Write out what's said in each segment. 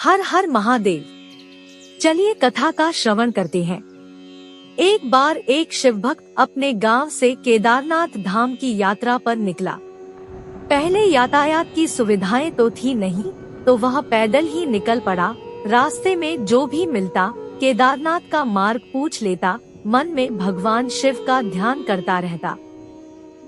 हर हर महादेव। चलिए कथा का श्रवण करते हैं। एक बार एक शिव भक्त अपने गांव से केदारनाथ धाम की यात्रा पर निकला। पहले यातायात की सुविधाएं तो थी नहीं, तो वह पैदल ही निकल पड़ा। रास्ते में जो भी मिलता केदारनाथ का मार्ग पूछ लेता, मन में भगवान शिव का ध्यान करता रहता।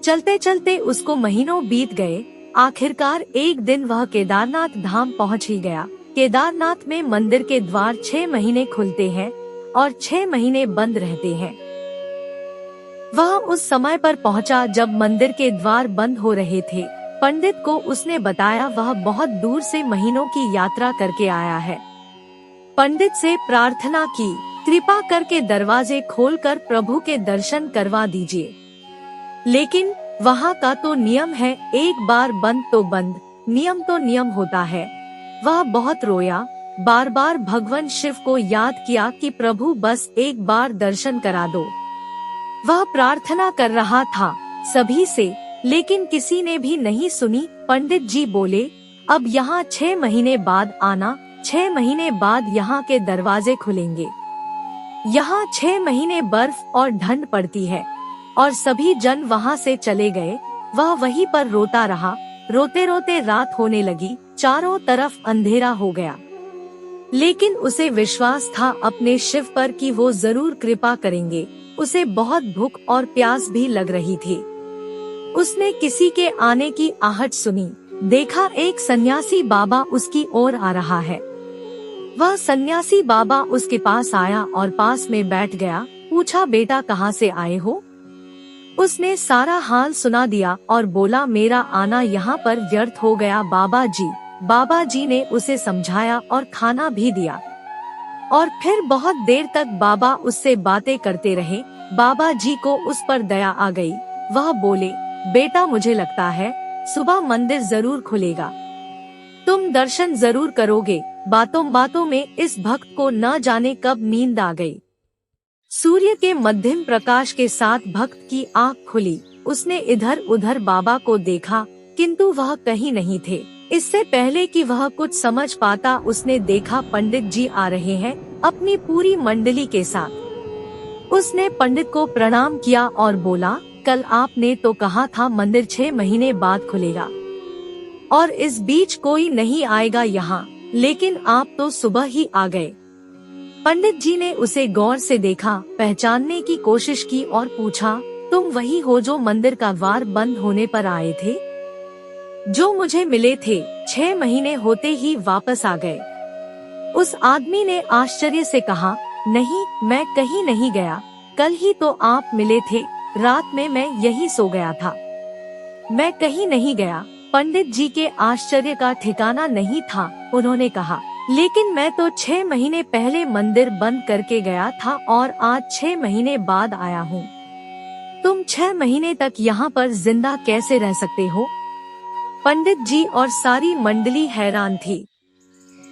चलते चलते उसको महीनों बीत गए। आखिरकार एक दिन वह केदारनाथ धाम पहुंच ही गया। केदारनाथ में मंदिर के द्वार 6 महीने खुलते हैं और 6 महीने बंद रहते हैं। वह उस समय पर पहुंचा जब मंदिर के द्वार बंद हो रहे थे। पंडित को उसने बताया वह बहुत दूर से महीनों की यात्रा करके आया है। पंडित से प्रार्थना की, कृपा करके दरवाजे खोलकर प्रभु के दर्शन करवा दीजिए। लेकिन वहाँ का तो नियम है, एक बार बंद तो बंद, नियम तो नियम होता है। वह बहुत रोया, बार बार भगवान शिव को याद किया कि प्रभु बस एक बार दर्शन करा दो। वह प्रार्थना कर रहा था सभी से, लेकिन किसी ने भी नहीं सुनी। पंडित जी बोले, अब यहाँ 6 महीने बाद आना, 6 महीने बाद यहाँ के दरवाजे खुलेंगे। यहाँ 6 महीने बर्फ और ठंड पड़ती है। और सभी जन वहाँ से चले गए। वह वहीं पर रोता रहा। रोते रोते रात होने लगी, चारों तरफ अंधेरा हो गया। लेकिन उसे विश्वास था अपने शिव पर कि वो जरूर कृपा करेंगे। उसे बहुत भूख और प्यास भी लग रही थी। उसने किसी के आने की आहट सुनी। देखा एक सन्यासी बाबा उसकी ओर आ रहा है। वह सन्यासी बाबा उसके पास आया और पास में बैठ गया। पूछा, बेटा कहाँ से आए हो? उसने सारा हाल सुना दिया और बोला, मेरा आना यहाँ पर व्यर्थ हो गया बाबा जी। बाबा जी ने उसे समझाया और खाना भी दिया। और फिर बहुत देर तक बाबा उससे बातें करते रहे। बाबा जी को उस पर दया आ गई। वह बोले, बेटा मुझे लगता है सुबह मंदिर जरूर खुलेगा, तुम दर्शन जरूर करोगे। बातों बातों में इस भक्त को न जाने कब नींद आ गई। सूर्य के मध्यम प्रकाश के साथ भक्त की आँख खुली। उसने इधर उधर बाबा को देखा, किंतु वह कहीं नहीं थे। इससे पहले कि वह कुछ समझ पाता, उसने देखा पंडित जी आ रहे हैं अपनी पूरी मंडली के साथ। उसने पंडित को प्रणाम किया और बोला, कल आपने तो कहा था मंदिर 6 महीने बाद खुलेगा और इस बीच कोई नहीं आएगा यहाँ, लेकिन आप तो सुबह ही आ गए। पंडित जी ने उसे गौर से देखा, पहचानने की कोशिश की और पूछा, तुम वही हो जो मंदिर का द्वार बंद होने पर आए थे? जो मुझे मिले थे, 6 महीने होते ही वापस आ गए। उस आदमी ने आश्चर्य से कहा, नहीं, मैं कहीं नहीं गया। कल ही तो आप मिले थे। रात में मैं यही सो गया था। मैं कहीं नहीं गया। पंडित जी के आश्चर्य का ठिकाना नहीं था। उन्होंने कहा, लेकिन मैं तो 6 महीने पहले मंदिर बंद करके गया था और आज 6 महीने बाद आया हूँ। तुम 6 महीने तक यहाँ पर जिंदा कैसे रह सकते हो? पंडित जी और सारी मंडली हैरान थी।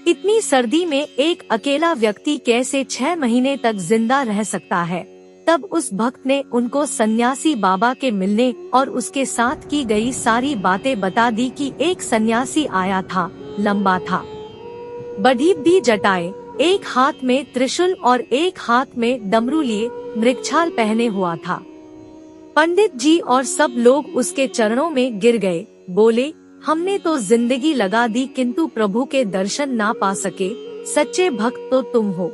इतनी सर्दी में एक अकेला व्यक्ति कैसे 6 महीने तक जिंदा रह सकता है? तब उस भक्त ने उनको सन्यासी बाबा के मिलने और उसके साथ की गई सारी बातें बता दी कि एक सन्यासी आया था, लंबा था, बड़ी जटाएं, एक हाथ में त्रिशूल और एक हाथ में डमरू लिए, मृगछाल पहने हुआ था। पंडित जी और सब लोग उसके चरणों में गिर गए। बोले, हमने तो जिंदगी लगा दी किंतु प्रभु के दर्शन ना पा सके। सच्चे भक्त तो तुम हो।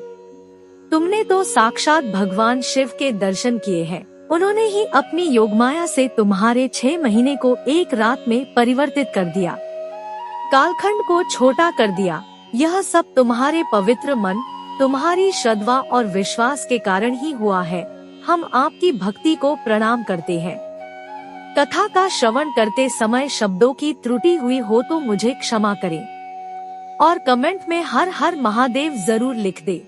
तुमने तो साक्षात भगवान शिव के दर्शन किए हैं। उन्होंने ही अपनी योगमाया से तुम्हारे 6 महीने को एक रात में परिवर्तित कर दिया, कालखंड को छोटा कर दिया। यह सब तुम्हारे पवित्र मन, तुम्हारी श्रद्धा और विश्वास के कारण ही हुआ है। हम आपकी भक्ति को प्रणाम करते हैं। कथा का श्रवण करते समय शब्दों की त्रुटि हुई हो तो मुझे क्षमा करें और कमेंट में हर हर महादेव जरूर लिख दे।